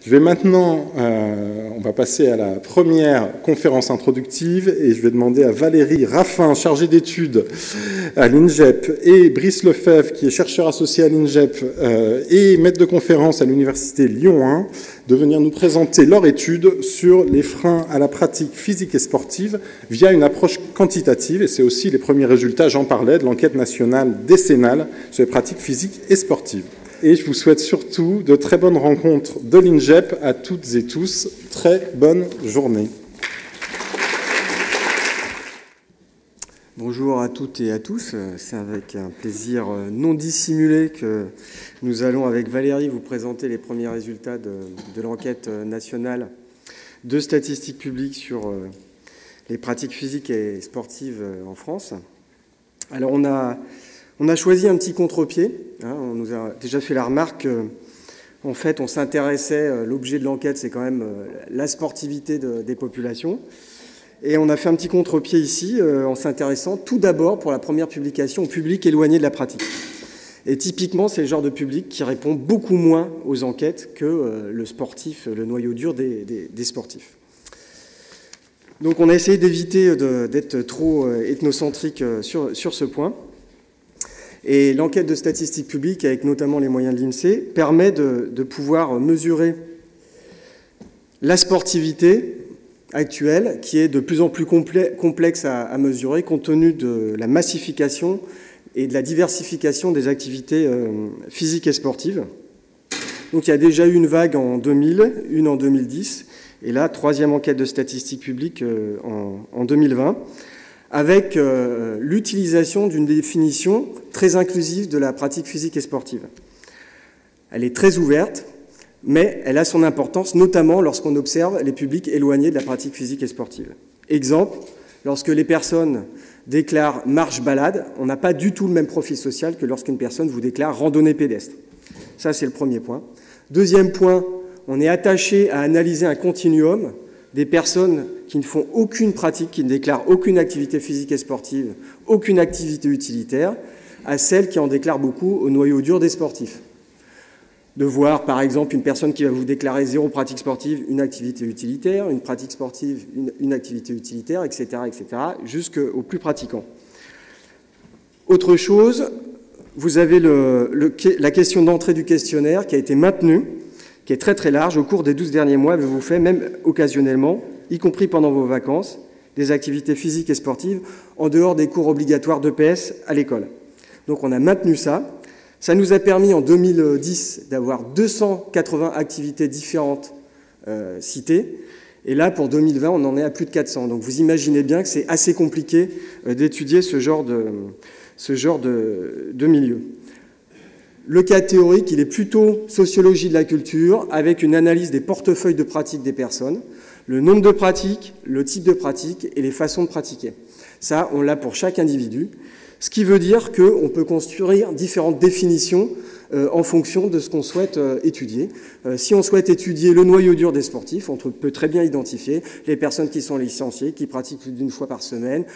Je vais maintenant, on va passer à la première conférence introductive et je vais demander à Valérie Raffin, chargée d'études à l'INGEP, et Brice Lefebvre, qui est chercheur associé à l'INGEP et maître de conférence à l'Université Lyon 1, de venir nous présenter leur étude sur les freins à la pratique physique et sportive via une approche quantitative. Et c'est aussi les premiers résultats, j'en parlais, de l'enquête nationale décennale sur les pratiques physiques et sportives. Et je vous souhaite surtout de très bonnes rencontres de l'INGEP à toutes et tous. Très bonne journée. Bonjour à toutes et à tous. C'est avec un plaisir non dissimulé que nous allons, avec Valérie, vous présenter les premiers résultats de l'enquête nationale de statistiques publiques sur les pratiques physiques et sportives en France. Alors, on a choisi un petit contre-pied. On nous a déjà fait la remarque qu'en fait, on s'intéressait, l'objet de l'enquête, c'est quand même la sportivité des populations. Et on a fait un petit contre-pied ici en s'intéressant tout d'abord pour la première publication au public éloigné de la pratique. Et typiquement, c'est le genre de public qui répond beaucoup moins aux enquêtes que le sportif, le noyau dur des sportifs. Donc on a essayé d'éviter d'être trop ethnocentrique sur ce point. Et l'enquête de statistiques publiques, avec notamment les moyens de l'INSEE, permet de pouvoir mesurer la sportivité actuelle, qui est de plus en plus complexe à mesurer, compte tenu de la massification et de la diversification des activités physiques et sportives. Donc il y a déjà eu une vague en 2000, une en 2010, et là, troisième enquête de statistiques publiques en 2020, avec l'utilisation d'une définition très inclusive de la pratique physique et sportive. Elle est très ouverte, mais elle a son importance, notamment lorsqu'on observe les publics éloignés de la pratique physique et sportive. Exemple, lorsque les personnes déclarent marche-balade, on n'a pas du tout le même profil social que lorsqu'une personne vous déclare randonnée pédestre. Ça, c'est le premier point. Deuxième point, on est attaché à analyser un continuum des personnes qui ne font aucune pratique, qui ne déclarent aucune activité physique et sportive, aucune activité utilitaire, à celles qui en déclarent beaucoup au noyau dur des sportifs. De voir, par exemple, une personne qui va vous déclarer zéro pratique sportive, une activité utilitaire, une pratique sportive, une activité utilitaire, etc., jusqu'aux plus pratiquants. Autre chose, vous avez la question d'entrée du questionnaire qui a été maintenue, qui est très très large. Au cours des 12 derniers mois, vous faites même occasionnellement, y compris pendant vos vacances, des activités physiques et sportives en dehors des cours obligatoires d'EPS à l'école. Donc on a maintenu ça. Ça nous a permis en 2010 d'avoir 280 activités différentes citées. Et là, pour 2020, on en est à plus de 400. Donc vous imaginez bien que c'est assez compliqué d'étudier ce genre de milieu. Le cas théorique, il est plutôt sociologie de la culture, avec une analyse des portefeuilles de pratique des personnes, le nombre de pratiques, le type de pratique et les façons de pratiquer. Ça, on l'a pour chaque individu, ce qui veut dire qu'on peut construire différentes définitions en fonction de ce qu'on souhaite étudier. Si on souhaite étudier le noyau dur des sportifs, on peut très bien identifier les personnes qui sont licenciées, qui pratiquent plus d'une fois par semaine,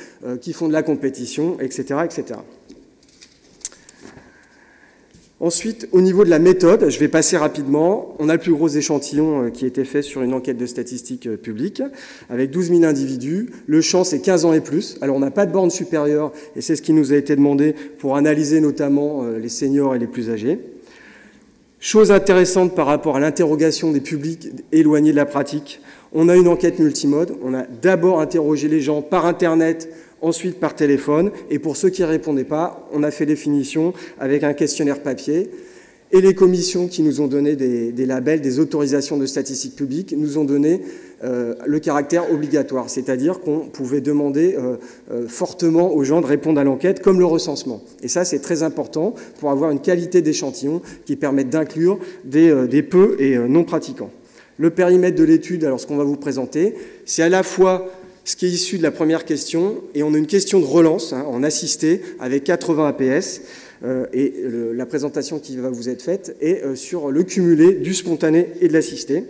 qui font de la compétition, etc., etc. Ensuite, au niveau de la méthode, je vais passer rapidement. On a le plus gros échantillon qui a été fait sur une enquête de statistiques publiques, avec 12 000 individus. Le champ, c'est 15 ans et plus. Alors, on n'a pas de borne supérieure, et c'est ce qui nous a été demandé pour analyser notamment les seniors et les plus âgés. Chose intéressante par rapport à l'interrogation des publics éloignés de la pratique, on a une enquête multimode. On a d'abord interrogé les gens par Internet, ensuite par téléphone, et pour ceux qui ne répondaient pas, on a fait définition avec un questionnaire papier. Et les commissions qui nous ont donné des labels, des autorisations de statistiques publiques, nous ont donné le caractère obligatoire, c'est-à-dire qu'on pouvait demander fortement aux gens de répondre à l'enquête, comme le recensement. Et ça, c'est très important pour avoir une qualité d'échantillon qui permette d'inclure des peu et non pratiquants. Le périmètre de l'étude, alors ce qu'on va vous présenter, c'est à la fois ce qui est issu de la première question, et on a une question de relance en assisté avec 80 APS, et la présentation qui va vous être faite est sur le cumulé du spontané et de l'assisté.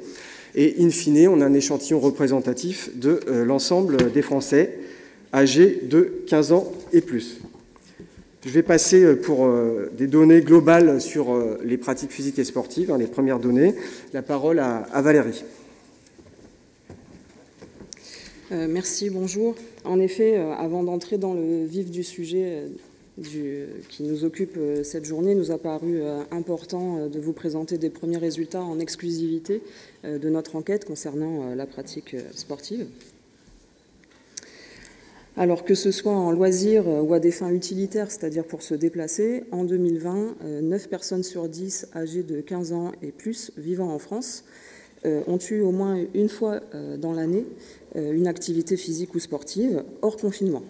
Et in fine, on a un échantillon représentatif de l'ensemble des Français âgés de 15 ans et plus. Je vais passer pour des données globales sur les pratiques physiques et sportives, les premières données. La parole à Valérie. Merci, bonjour. En effet, avant d'entrer dans le vif du sujet qui nous occupe cette journée, il nous a paru important de vous présenter des premiers résultats en exclusivité de notre enquête concernant la pratique sportive. Alors que ce soit en loisirs ou à des fins utilitaires, c'est-à-dire pour se déplacer, en 2020, 9 personnes sur 10 âgées de 15 ans et plus vivant en France ont eu au moins une fois dans l'année une activité physique ou sportive hors confinement.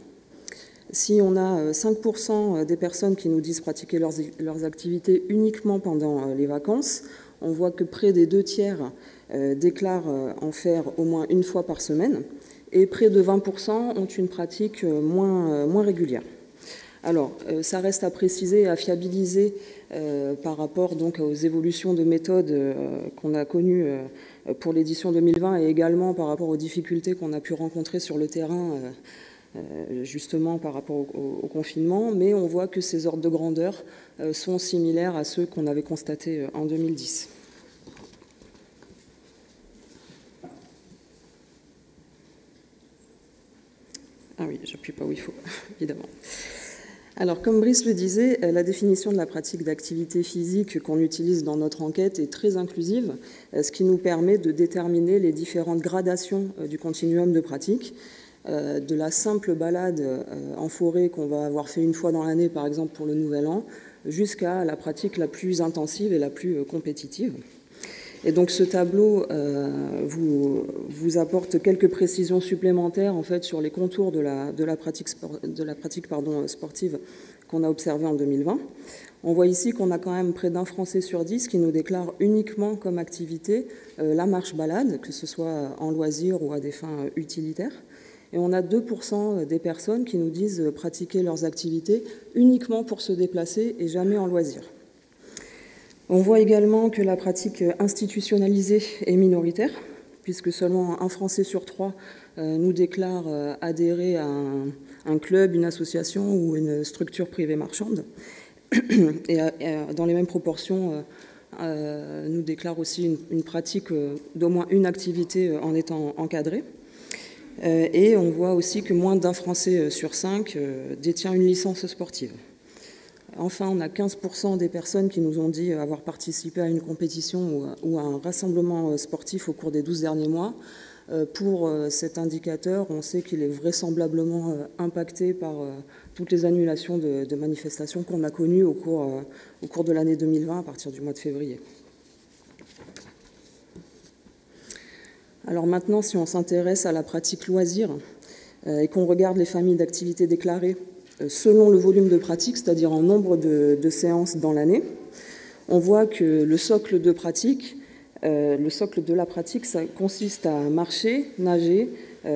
Si on a 5% des personnes qui nous disent pratiquer leurs activités uniquement pendant les vacances, on voit que près des 2 tiers déclarent en faire au moins une fois par semaine, et près de 20% ont une pratique moins régulière. Alors, ça reste à préciser et à fiabiliser par rapport donc aux évolutions de méthodes qu'on a connues pour l'édition 2020 et également par rapport aux difficultés qu'on a pu rencontrer sur le terrain justement par rapport au confinement, mais on voit que ces ordres de grandeur sont similaires à ceux qu'on avait constatés en 2010. Ah oui, j'appuie pas où il faut, évidemment. Alors, comme Brice le disait, la définition de la pratique d'activité physique qu'on utilise dans notre enquête est très inclusive, ce qui nous permet de déterminer les différentes gradations du continuum de pratique, de la simple balade en forêt qu'on va avoir fait une fois dans l'année, par exemple pour le Nouvel An, jusqu'à la pratique la plus intensive et la plus compétitive. Et donc ce tableau vous apporte quelques précisions supplémentaires en fait, sur les contours de la pratique sportive qu'on a observée en 2020. On voit ici qu'on a quand même près d'un Français sur 10 qui nous déclare uniquement comme activité la marche-balade, que ce soit en loisir ou à des fins utilitaires. Et on a 2% des personnes qui nous disent pratiquer leurs activités uniquement pour se déplacer et jamais en loisir. On voit également que la pratique institutionnalisée est minoritaire, puisque seulement un Français sur 3 nous déclare adhérer à un club, une association ou une structure privée marchande. Et dans les mêmes proportions, nous déclare aussi une pratique d'au moins une activité en étant encadrée. Et on voit aussi que moins d'un Français sur 5 détient une licence sportive. Enfin, on a 15% des personnes qui nous ont dit avoir participé à une compétition ou à un rassemblement sportif au cours des 12 derniers mois. Pour cet indicateur, on sait qu'il est vraisemblablement impacté par toutes les annulations de manifestations qu'on a connues au cours de l'année 2020 à partir du mois de février. Alors maintenant, si on s'intéresse à la pratique loisir et qu'on regarde les familles d'activités déclarées selon le volume de pratique, c'est-à-dire en nombre de séances dans l'année, on voit que le socle de la pratique, ça consiste à marcher, nager,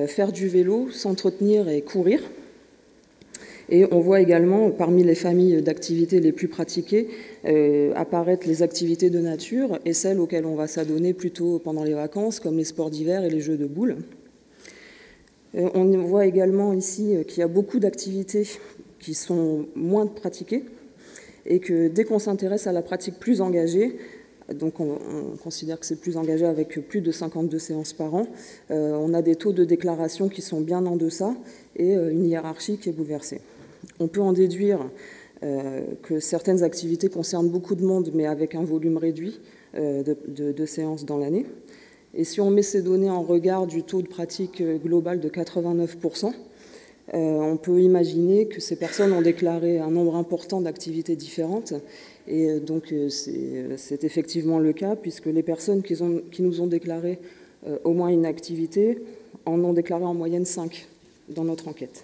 faire du vélo, s'entretenir et courir. Et on voit également, parmi les familles d'activités les plus pratiquées, apparaître les activités de nature et celles auxquelles on va s'adonner plutôt pendant les vacances, comme les sports d'hiver et les jeux de boules. On voit également ici qu'il y a beaucoup d'activités qui sont moins pratiquées et que dès qu'on s'intéresse à la pratique plus engagée, donc on considère que c'est plus engagé avec plus de 52 séances par an, on a des taux de déclaration qui sont bien en deçà et une hiérarchie qui est bouleversée. On peut en déduire que certaines activités concernent beaucoup de monde, mais avec un volume réduit de séances dans l'année. Et si on met ces données en regard du taux de pratique global de 89%, on peut imaginer que ces personnes ont déclaré un nombre important d'activités différentes. Et donc c'est effectivement le cas, puisque les personnes qui nous ont déclaré au moins une activité en ont déclaré en moyenne 5 dans notre enquête.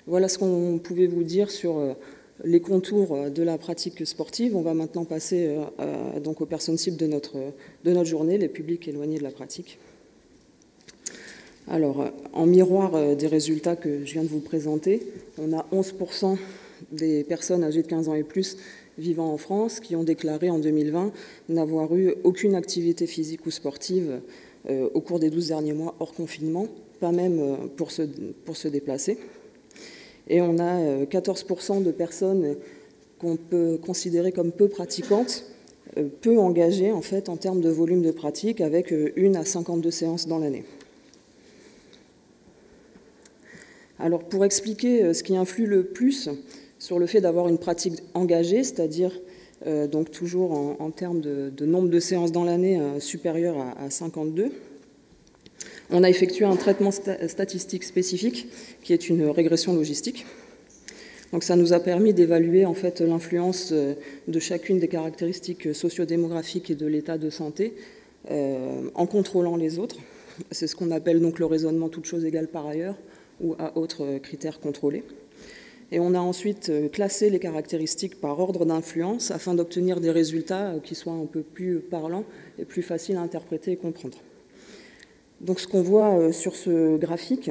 Voilà ce qu'on pouvait vous dire sur les contours de la pratique sportive. On va maintenant passer donc aux personnes cibles de notre journée, les publics éloignés de la pratique. Alors, en miroir des résultats que je viens de vous présenter, on a 11% des personnes âgées de 15 ans et plus vivant en France qui ont déclaré en 2020 n'avoir eu aucune activité physique ou sportive au cours des 12 derniers mois hors confinement, pas même pour se déplacer. Et on a 14% de personnes qu'on peut considérer comme peu pratiquantes, peu engagées en fait en termes de volume de pratique, avec 1 à 52 séances dans l'année. Alors pour expliquer ce qui influe le plus sur le fait d'avoir une pratique engagée, c'est-à-dire donc toujours en termes de nombre de séances dans l'année supérieur à 52, on a effectué un traitement statistique spécifique qui est une régression logistique. Donc ça nous a permis d'évaluer en fait l'influence de chacune des caractéristiques sociodémographiques et de l'état de santé en contrôlant les autres. C'est ce qu'on appelle donc le raisonnement toutes choses égales par ailleurs ou à autres critères contrôlés. Et on a ensuite classé les caractéristiques par ordre d'influence afin d'obtenir des résultats qui soient un peu plus parlants et plus faciles à interpréter et comprendre. Donc ce qu'on voit sur ce graphique,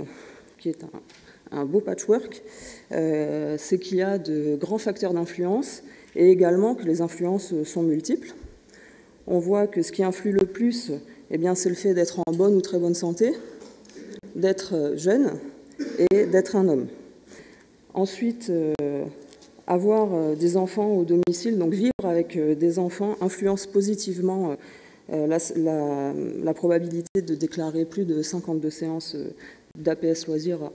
qui est un beau patchwork, c'est qu'il y a de grands facteurs d'influence et également que les influences sont multiples. On voit que ce qui influe le plus, eh bien, c'est le fait d'être en bonne ou très bonne santé, d'être jeune et d'être un homme. Ensuite, avoir des enfants au domicile, donc vivre avec des enfants, influence positivement la probabilité de déclarer plus de 52 séances d'APS loisirs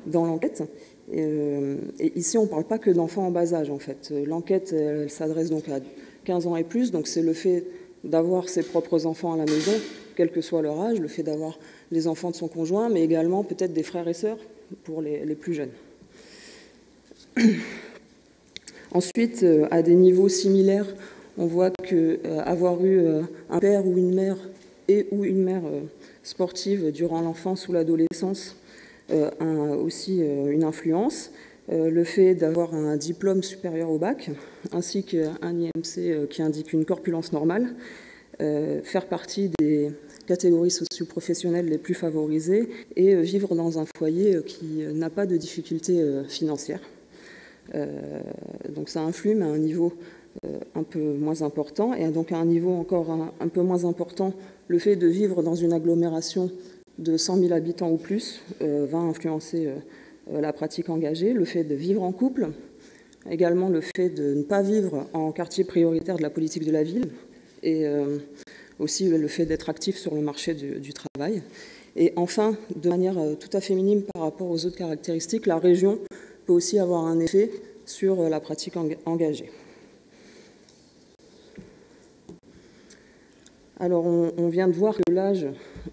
dans l'enquête. Et ici, on ne parle pas que d'enfants en bas âge, en fait. L'enquête, elle s'adresse donc à 15 ans et plus, donc c'est le fait d'avoir ses propres enfants à la maison, quel que soit leur âge, le fait d'avoir les enfants de son conjoint, mais également peut-être des frères et sœurs pour les plus jeunes. Ensuite, à des niveaux similaires, on voit qu'avoir eu un père ou une mère sportive durant l'enfance ou l'adolescence a aussi une influence. Le fait d'avoir un diplôme supérieur au bac, ainsi qu'un IMC qui indique une corpulence normale, faire partie des catégories socio-professionnelles les plus favorisées et vivre dans un foyer qui n'a pas de difficultés financières. Donc ça influe, mais à un niveau un peu moins important. Et donc à un niveau encore un peu moins important, le fait de vivre dans une agglomération de 100 000 habitants ou plus va influencer la pratique engagée. Le fait de vivre en couple, également le fait de ne pas vivre en quartier prioritaire de la politique de la ville, et aussi le fait d'être actif sur le marché du travail. Et enfin, de manière tout à fait minime par rapport aux autres caractéristiques, la région peut aussi avoir un effet sur la pratique engagée. Alors, on vient de voir que l'âge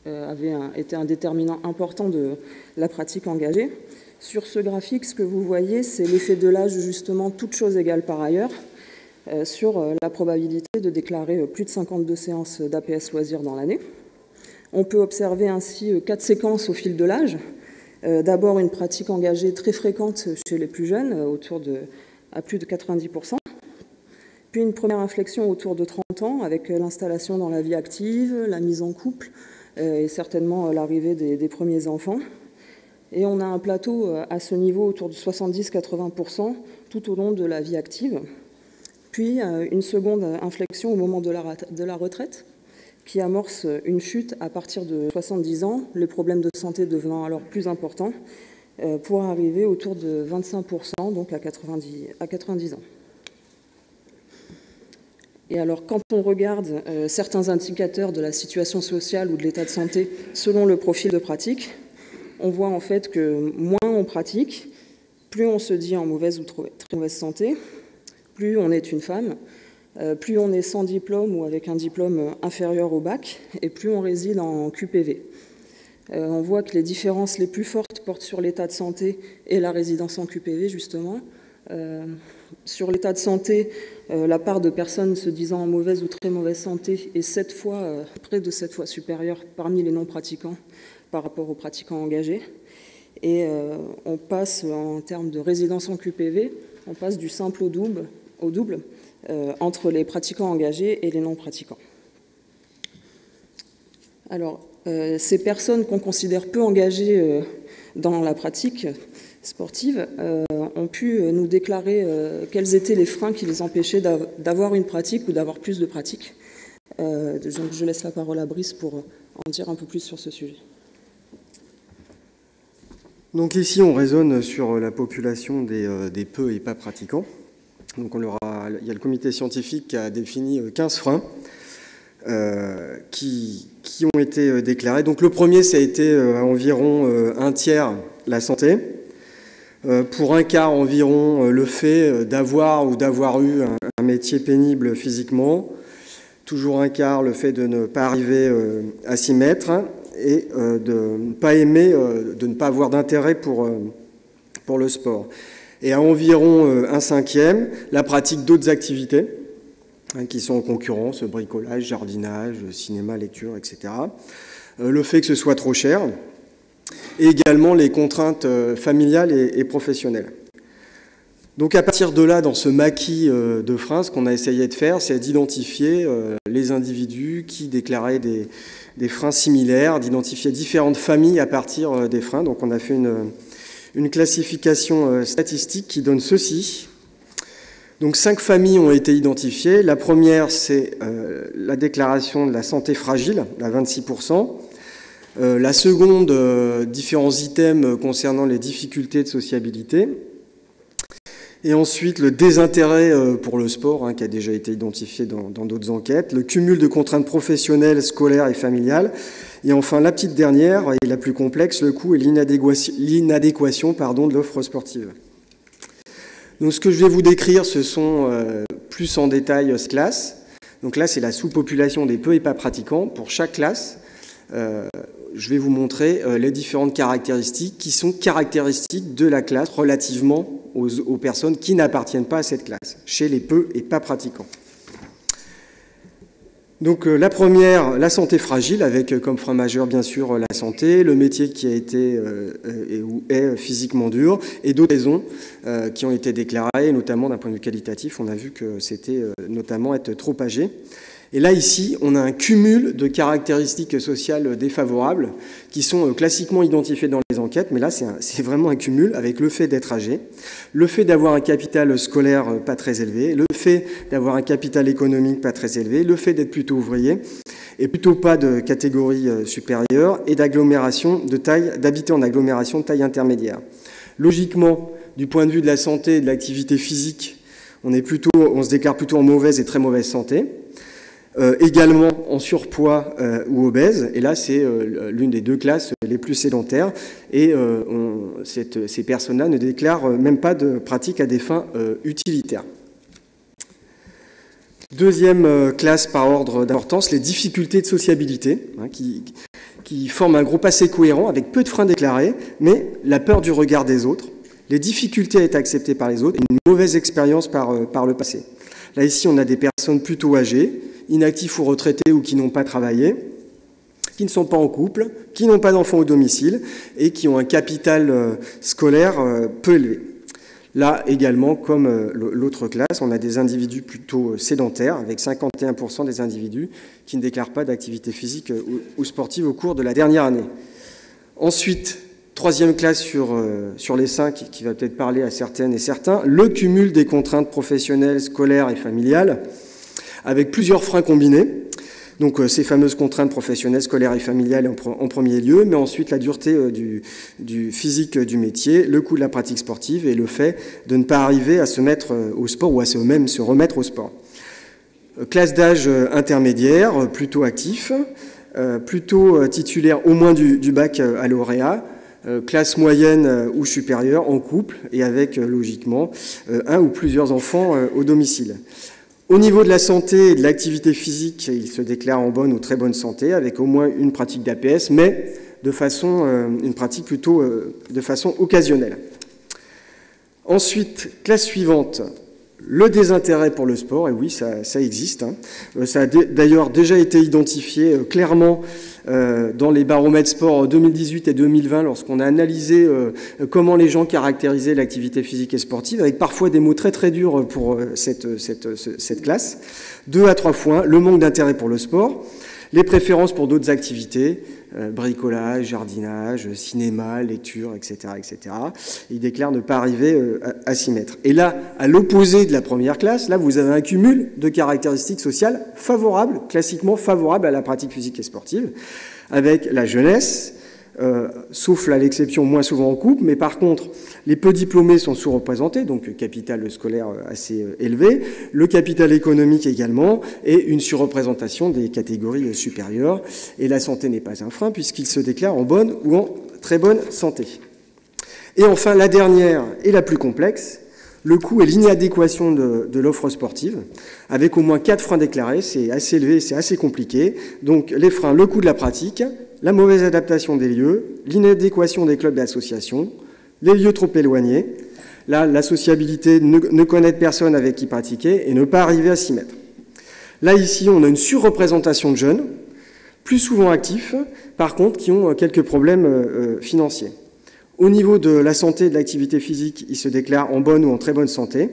avait été un déterminant important de la pratique engagée. Sur ce graphique, ce que vous voyez, c'est l'effet de l'âge, justement, toutes choses égales par ailleurs, sur la probabilité de déclarer plus de 52 séances d'APS loisirs dans l'année. On peut observer ainsi 4 séquences au fil de l'âge. D'abord, une pratique engagée très fréquente chez les plus jeunes, à plus de 90%. Puis une première inflexion autour de 30 ans, avec l'installation dans la vie active, la mise en couple et certainement l'arrivée des premiers enfants. Et on a un plateau à ce niveau autour de 70-80% tout au long de la vie active. Puis une seconde inflexion au moment de la retraite, qui amorce une chute à partir de 70 ans, les problèmes de santé devenant alors plus importants, pour arriver autour de 25%, donc à 90 ans. Et alors, quand on regarde certains indicateurs de la situation sociale ou de l'état de santé selon le profil de pratique, on voit en fait que moins on pratique, plus on se dit en mauvaise ou très mauvaise santé, plus on est une femme, plus on est sans diplôme ou avec un diplôme inférieur au bac, et plus on réside en QPV. On voit que les différences les plus fortes portent sur l'état de santé et la résidence en QPV, justement. Sur l'état de santé, la part de personnes se disant en mauvaise ou très mauvaise santé est près de 7 fois supérieure parmi les non-pratiquants par rapport aux pratiquants engagés. Et on passe, en termes de résidence en QPV, on passe du simple au double entre les pratiquants engagés et les non-pratiquants. Alors, ces personnes qu'on considère peu engagées dans la pratique sportive ont pu nous déclarer quels étaient les freins qui les empêchaient d'avoir une pratique ou d'avoir plus de pratique. Donc je laisse la parole à Brice pour en dire un peu plus sur ce sujet. Donc ici, on raisonne sur la population des peu et pas pratiquants. Donc il y a le comité scientifique qui a défini 15 freins qui ont été déclarés. Donc le premier, ça a été à environ un tiers la santé. Pour un quart environ, le fait d'avoir ou d'avoir eu un métier pénible physiquement. Toujours un quart, le fait de ne pas arriver à s'y mettre. Et de ne pas aimer, de ne pas avoir d'intérêt pour le sport. Et à environ un cinquième, la pratique d'autres activités qui sont en concurrence, bricolage, jardinage, cinéma, lecture, etc. Le fait que ce soit trop cher, et également les contraintes familiales et professionnelles. Donc à partir de là, dans ce maquis de freins, ce qu'on a essayé de faire, c'est d'identifier les individus qui déclaraient des freins similaires, d'identifier différentes familles à partir des freins. Donc on a fait une classification statistique qui donne ceci. Donc 5 familles ont été identifiées. La première, c'est la déclaration de la santé fragile, à 26%. La seconde, différents items concernant les difficultés de sociabilité. Et ensuite, le désintérêt pour le sport, qui a déjà été identifié dans d'autres enquêtes, le cumul de contraintes professionnelles, scolaires et familiales, et enfin la petite dernière, et la plus complexe, le coût et l'inadéquation de l'offre sportive. Donc ce que je vais vous décrire, ce sont plus en détail ces classes. Donc là, c'est la sous-population des peu et pas pratiquants. Pour chaque classe, je vais vous montrer les différentes caractéristiques qui sont caractéristiques de la classe relativement aux personnes qui n'appartiennent pas à cette classe, chez les peu et pas pratiquants. Donc la première, la santé fragile, avec comme frein majeur bien sûr la santé, le métier qui a été ou est physiquement dur, et d'autres raisons qui ont été déclarées, notamment d'un point de vue qualitatif, on a vu que c'était notamment être trop âgé. Et là, ici, on a un cumul de caractéristiques sociales défavorables qui sont classiquement identifiées dans les enquêtes, mais là, c'est vraiment un cumul avec le fait d'être âgé, le fait d'avoir un capital scolaire pas très élevé, le fait d'avoir un capital économique pas très élevé, le fait d'être plutôt ouvrier et plutôt pas de catégorie supérieure et d'habiter en agglomération de taille intermédiaire. Logiquement, du point de vue de la santé et de l'activité physique, on se déclare plutôt en mauvaise et très mauvaise santé. Également en surpoids ou obèse, et là c'est l'une des deux classes les plus sédentaires, et ces personnes-là ne déclarent même pas de pratique à des fins utilitaires. Deuxième classe par ordre d'importance, les difficultés de sociabilité, qui forment un groupe assez cohérent avec peu de freins déclarés, mais la peur du regard des autres, les difficultés à être acceptées par les autres, et une mauvaise expérience par le passé. Là ici on a des personnes plutôt âgées, inactifs ou retraités ou qui n'ont pas travaillé, qui ne sont pas en couple, qui n'ont pas d'enfants au domicile et qui ont un capital scolaire peu élevé. Là également, comme l'autre classe, on a des individus plutôt sédentaires, avec 51% des individus qui ne déclarent pas d'activité physique ou sportive au cours de la dernière année. Ensuite, troisième classe sur les 5, qui va peut-être parler à certaines et certains, le cumul des contraintes professionnelles, scolaires et familiales, avec plusieurs freins combinés. Donc ces fameuses contraintes professionnelles, scolaires et familiales en premier lieu, mais ensuite la dureté du physique du métier, le coût de la pratique sportive et le fait de ne pas arriver à se mettre au sport ou à même se remettre au sport. Classe d'âge intermédiaire, plutôt actif, plutôt titulaire au moins du baccalauréat, classe moyenne ou supérieure en couple et avec logiquement un ou plusieurs enfants au domicile. Au niveau de la santé et de l'activité physique, il se déclare en bonne ou très bonne santé, avec au moins une pratique d'APS, mais une pratique plutôt de façon occasionnelle. Ensuite, classe suivante, le désintérêt pour le sport, et oui, ça existe. Ça a d'ailleurs déjà été identifié clairement dans les baromètres sport 2018 et 2020, lorsqu'on a analysé comment les gens caractérisaient l'activité physique et sportive, avec parfois des mots très très durs pour cette classe. 2 à 3 fois, le manque d'intérêt pour le sport, les préférences pour d'autres activités, bricolage, jardinage, cinéma, lecture, etc., etc. Ils déclarent ne pas arriver à s'y mettre. Et là, à l'opposé de la première classe, là, vous avez un cumul de caractéristiques sociales favorables, classiquement favorables à la pratique physique et sportive, avec la jeunesse, sauf là l'exception moins souvent en couple, mais par contre, les peu diplômés sont sous-représentés, donc capital scolaire assez élevé, le capital économique également, et une surreprésentation des catégories supérieures. Et la santé n'est pas un frein, puisqu'ils se déclarent en bonne ou en très bonne santé. Et enfin, la dernière et la plus complexe, le coût et l'inadéquation de l'offre sportive, avec au moins 4 freins déclarés, c'est assez élevé, c'est assez compliqué. Donc les freins, le coût de la pratique, la mauvaise adaptation des lieux, l'inadéquation des clubs d'association, les lieux trop éloignés, là, la sociabilité, ne connaître personne avec qui pratiquer et ne pas arriver à s'y mettre. Là, ici, on a une surreprésentation de jeunes, plus souvent actifs, par contre, qui ont quelques problèmes financiers. Au niveau de la santé et de l'activité physique, ils se déclarent en bonne ou en très bonne santé,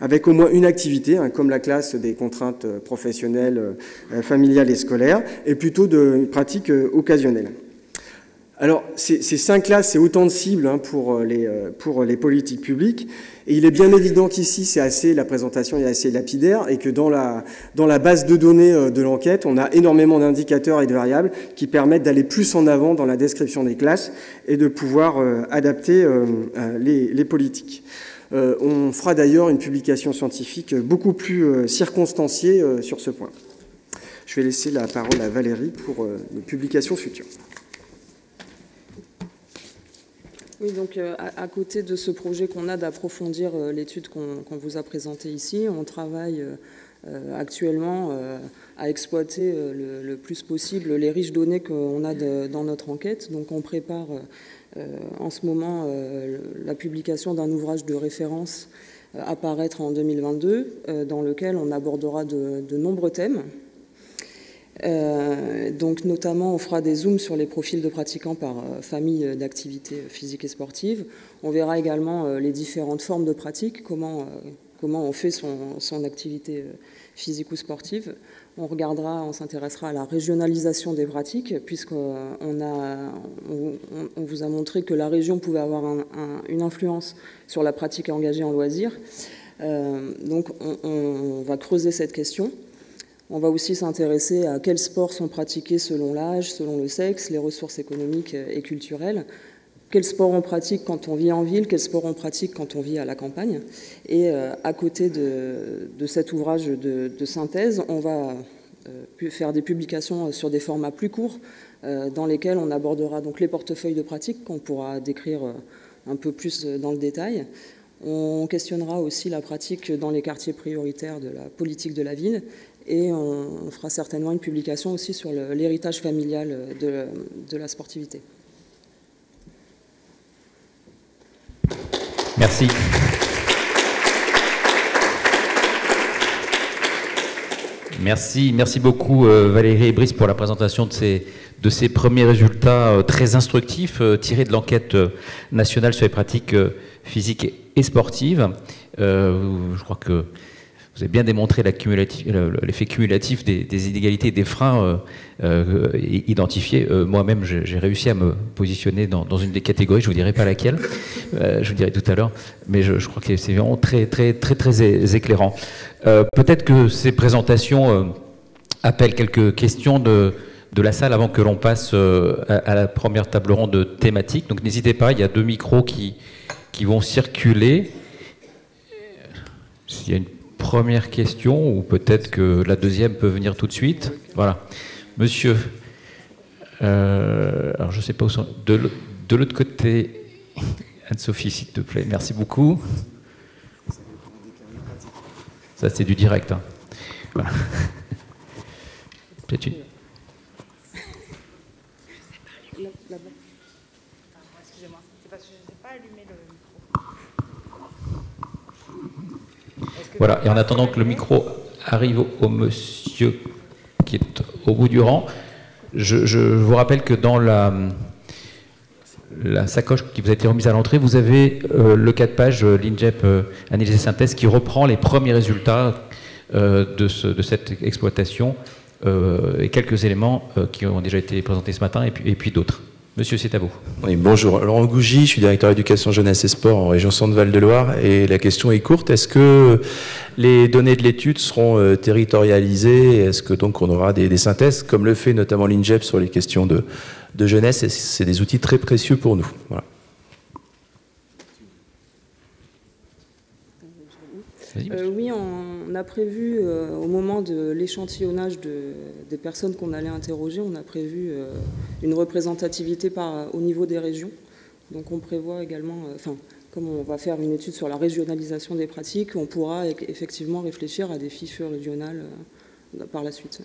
avec au moins une activité, comme la classe des contraintes professionnelles, familiales et scolaires, et plutôt de pratiques occasionnelles. Alors, ces 5 classes, c'est autant de cibles pour les politiques publiques, et il est bien évident qu'ici, la présentation est assez lapidaire, et que dans la base de données de l'enquête, on a énormément d'indicateurs et de variables qui permettent d'aller plus en avant dans la description des classes et de pouvoir adapter les politiques. On fera d'ailleurs une publication scientifique beaucoup plus circonstanciée sur ce point. Je vais laisser la parole à Valérie pour les publications futures. Oui, donc à côté de ce projet qu'on a d'approfondir l'étude qu'on vous a présentée ici, on travaille actuellement à exploiter le plus possible les riches données qu'on a dans notre enquête. Donc on prépare en ce moment la publication d'un ouvrage de référence à paraître en 2022, dans lequel on abordera de nombreux thèmes. Donc notamment on fera des zooms sur les profils de pratiquants par famille d'activités physiques et sportives. On verra également les différentes formes de pratique, comment on fait son activité physique ou sportive. On s'intéressera à la régionalisation des pratiques, puisqu'on vous a montré que la région pouvait avoir une influence sur la pratique engagée en loisirs. Donc on va creuser cette question. On va aussi s'intéresser à quels sports sont pratiqués selon l'âge, selon le sexe, les ressources économiques et culturelles. Quels sports on pratique quand on vit en ville, quels sports on pratique quand on vit à la campagne. Et à côté de cet ouvrage de synthèse, on va faire des publications sur des formats plus courts dans lesquels on abordera donc les portefeuilles de pratiques qu'on pourra décrire un peu plus dans le détail. On questionnera aussi la pratique dans les quartiers prioritaires de la politique de la ville. Et on fera certainement une publication aussi sur l'héritage familial de la sportivité. Merci. Merci beaucoup Valérie et Brice pour la présentation de ces premiers résultats très instructifs tirés de l'enquête nationale sur les pratiques physiques et sportives. Je crois que vous avez bien démontré l'effet cumulatif des inégalités et des freins identifiés. Moi-même, j'ai réussi à me positionner dans une des catégories, je ne vous dirai pas laquelle, je vous dirai tout à l'heure, mais je crois que c'est vraiment très éclairant. Peut-être que ces présentations appellent quelques questions de la salle avant que l'on passe à la première table ronde thématique. Donc n'hésitez pas, il y a 2 micros qui vont circuler. S'il y a une première question, ou peut-être que la deuxième peut venir tout de suite. Voilà. Monsieur, alors je ne sais pas où sont... De l'autre côté, Anne-Sophie, s'il te plaît. Merci beaucoup. Ça, c'est du direct. Hein. Voilà. Peut-être une... Excusez-moi, c'est parce que je ne sais pas allumer le micro. Voilà, et en attendant que le micro arrive au monsieur qui est au bout du rang, je vous rappelle que dans la sacoche qui vous a été remise à l'entrée, vous avez le 4 pages l'INJEP Analyse et Synthèse qui reprend les premiers résultats de cette exploitation et quelques éléments qui ont déjà été présentés ce matin et puis d'autres. Monsieur, c'est à vous. Oui, bonjour. Laurent Gougy, je suis directeur éducation jeunesse et sport en région Centre-Val de Loire. Et la question est courte. Est-ce que les données de l'étude seront territorialisées? Est-ce que donc on aura des synthèses, comme le fait notamment l'INJEP sur les questions de jeunesse? Et c'est des outils très précieux pour nous. Voilà. Oui, on a prévu, au moment de l'échantillonnage des personnes qu'on allait interroger, on a prévu une représentativité au niveau des régions. Donc on prévoit également, comme on va faire une étude sur la régionalisation des pratiques, on pourra effectivement réfléchir à des fiches régionales par la suite.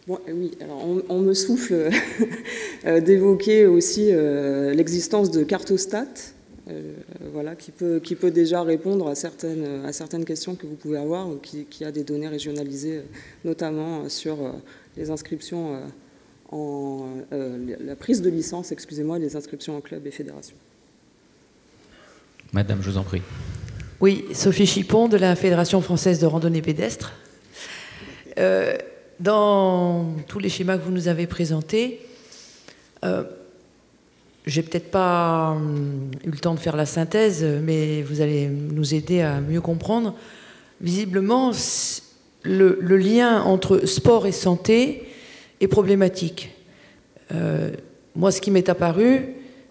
Bon, oui, alors on me souffle d'évoquer aussi l'existence de Cartostat, voilà, qui peut déjà répondre à certaines questions que vous pouvez avoir, qui a des données régionalisées, notamment sur les inscriptions la prise de licence, excusez-moi, les inscriptions en club et fédération. Madame, je vous en prie. Oui, Sophie Chipon de la Fédération française de randonnée pédestre. Dans tous les schémas que vous nous avez présentés, j'ai peut-être pas eu le temps de faire la synthèse, mais vous allez nous aider à mieux comprendre. Visiblement, le lien entre sport et santé est problématique. Moi, ce qui m'est apparu,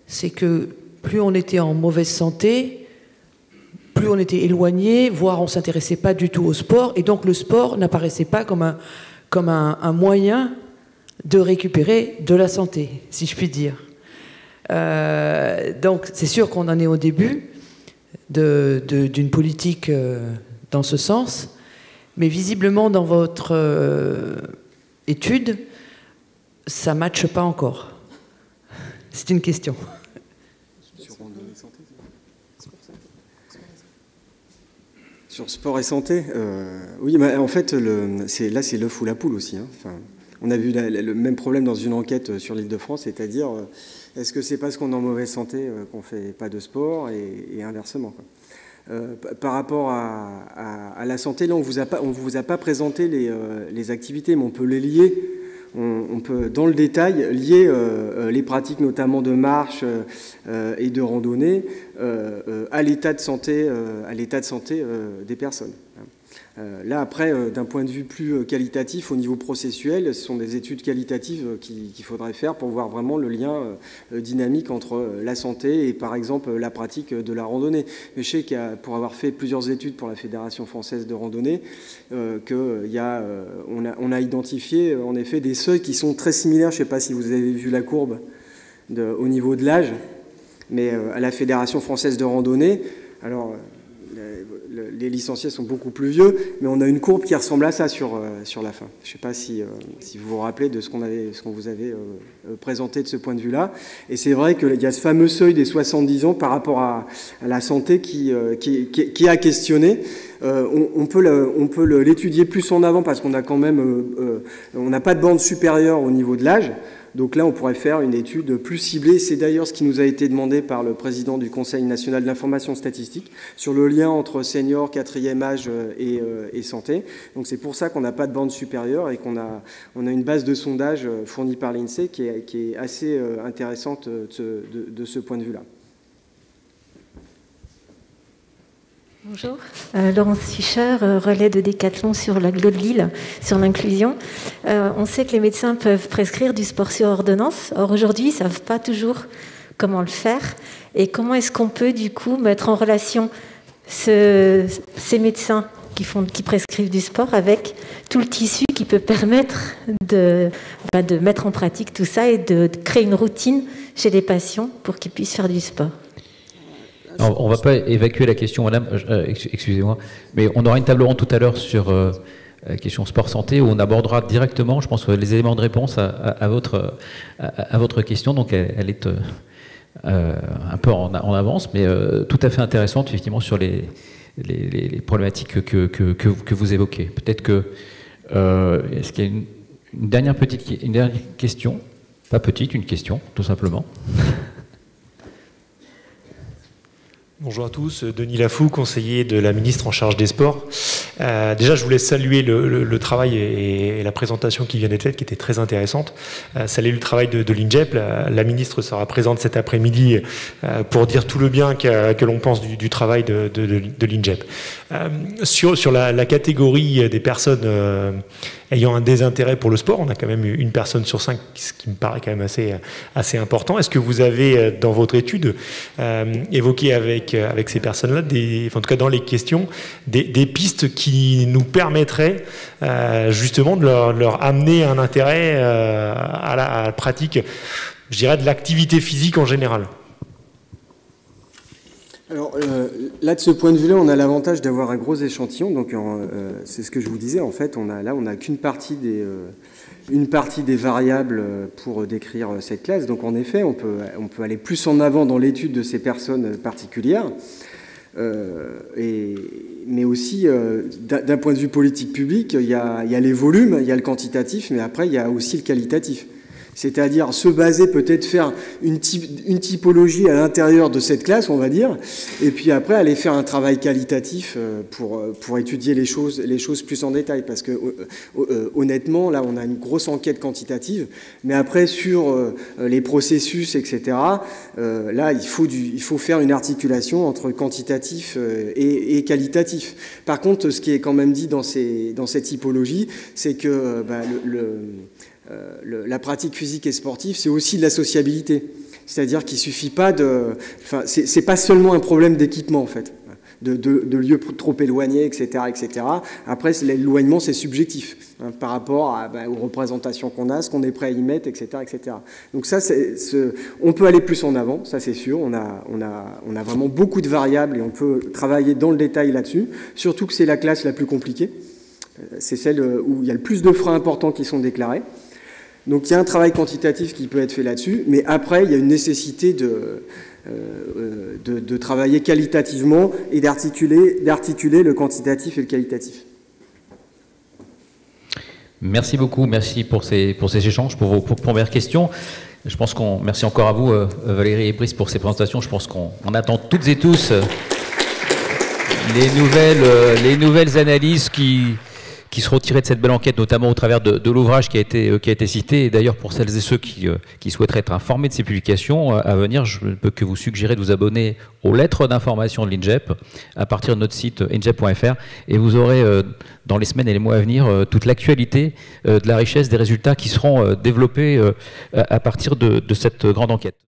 c'est que plus on était en mauvaise santé, plus on était éloigné, voire on ne s'intéressait pas du tout au sport, et donc le sport n'apparaissait pas comme un moyen de récupérer de la santé, si je puis dire. Donc c'est sûr qu'on en est au début d'une politique dans ce sens, mais visiblement dans votre étude, ça ne matche pas encore. C'est une question. Sur sport et santé, oui, mais en fait, là, c'est l'œuf ou la poule aussi. Hein. Enfin, on a vu le même problème dans une enquête sur l'Île-de-France, c'est-à-dire, est-ce que c'est parce qu'on est en mauvaise santé qu'on ne fait pas de sport et inversement, quoi. Par rapport à la santé, là, on vous a pas présenté les activités, mais on peut les lier. On peut, dans le détail, lier les pratiques notamment de marche et de randonnée à l'état de santé, des personnes. Là, après, d'un point de vue plus qualitatif, au niveau processuel, ce sont des études qualitatives qu'il faudrait faire pour voir vraiment le lien dynamique entre la santé et, par exemple, la pratique de la randonnée. Mais je sais pour avoir fait plusieurs études pour la Fédération française de randonnée, on a identifié en effet des seuils qui sont très similaires. Je ne sais pas si vous avez vu la courbe au niveau de l'âge, mais à la Fédération française de randonnée, alors les licenciés sont beaucoup plus vieux, mais on a une courbe qui ressemble à ça sur la fin. Je ne sais pas si vous vous rappelez de ce qu'on vous avait présenté de ce point de vue-là. Et c'est vrai qu'il y a ce fameux seuil des 70 ans par rapport à la santé qui a questionné. On peut l'étudier plus en avant parce qu'on a quand même, on n'a pas de bande supérieure au niveau de l'âge. Donc là, on pourrait faire une étude plus ciblée. C'est d'ailleurs ce qui nous a été demandé par le président du Conseil national de l'information statistique sur le lien entre seniors, quatrième âge et santé. Donc c'est pour ça qu'on n'a pas de bande supérieure et qu'on a une base de sondage fournie par l'INSEE qui est assez intéressante de ce point de vue-là. Bonjour, Laurence Fischer, relais de Décathlon sur l'agglo de Lille, sur l'inclusion. On sait que les médecins peuvent prescrire du sport sur ordonnance. Or, aujourd'hui, ils ne savent pas toujours comment le faire. Et comment est-ce qu'on peut, du coup, mettre en relation ces médecins qui prescrivent du sport avec tout le tissu qui peut permettre de mettre en pratique tout ça et de créer une routine chez les patients pour qu'ils puissent faire du sport. Alors, on ne va pas évacuer la question, madame, excusez-moi, mais on aura une table ronde tout à l'heure sur la question sport-santé où on abordera directement, je pense, les éléments de réponse à votre question. Donc, elle est un peu en avance, mais tout à fait intéressante, effectivement, sur les problématiques que vous évoquez. Peut-être que... est-ce qu'il y a une dernière question? Pas petite, une question, tout simplement. Bonjour à tous, Denis Lafou, conseiller de la ministre en charge des sports. Déjà, je voulais saluer le travail et la présentation qui vient d'être faite, qui était très intéressante. Saluer le travail de l'INJEP. La ministre sera présente cet après-midi pour dire tout le bien que l'on pense du travail de l'INJEP. Sur la catégorie des personnes ayant un désintérêt pour le sport, on a quand même une personne sur 5, ce qui me paraît quand même assez important. Est-ce que vous avez, dans votre étude, évoqué avec ces personnes-là, en tout cas dans les questions, des pistes qui nous permettraient justement de leur amener un intérêt à la pratique, je dirais, de l'activité physique en général? Alors là, de ce point de vue-là, on a l'avantage d'avoir un gros échantillon. Donc c'est ce que je vous disais. En fait, on n'a qu'une partie des variables pour décrire cette classe. Donc en effet, on peut aller plus en avant dans l'étude de ces personnes particulières. Mais aussi, d'un point de vue politique publique, il y a les volumes, il y a le quantitatif, mais après, il y a aussi le qualitatif. C'est-à-dire se baser, peut-être faire une typologie à l'intérieur de cette classe, on va dire, et puis après aller faire un travail qualitatif pour étudier les choses plus en détail. Parce que honnêtement, là, on a une grosse enquête quantitative, mais après sur les processus, etc., là, il faut faire une articulation entre quantitatif et qualitatif. Par contre, ce qui est quand même dit dans cette typologie, c'est que la pratique physique et sportive, c'est aussi de la sociabilité. C'est-à-dire qu'il ne suffit pas de... Enfin, c'est pas seulement un problème d'équipement, en fait, de lieux trop éloignés, etc., etc. Après, l'éloignement, c'est subjectif, hein, par rapport aux représentations qu'on a, ce qu'on est prêt à y mettre, etc., etc. Donc ça, on peut aller plus en avant, ça c'est sûr. On a vraiment beaucoup de variables et on peut travailler dans le détail là-dessus. Surtout que c'est la classe la plus compliquée. C'est celle où il y a le plus de freins importants qui sont déclarés. Donc il y a un travail quantitatif qui peut être fait là-dessus, mais après il y a une nécessité de travailler qualitativement et d'articuler le quantitatif et le qualitatif. Merci beaucoup, merci pour ces échanges, pour vos premières questions. Je pense merci encore à vous, Valérie et Brice, pour ces présentations. Je pense qu'on attend toutes et tous les nouvelles analyses qui seront tirées de cette belle enquête, notamment au travers de l'ouvrage qui a été cité. Et d'ailleurs, pour celles et ceux qui souhaiteraient être informés de ces publications à venir, je ne peux que vous suggérer de vous abonner aux lettres d'information de l'INJEP à partir de notre site injep.fr, et vous aurez dans les semaines et les mois à venir toute l'actualité de la richesse des résultats qui seront développés à partir de cette grande enquête.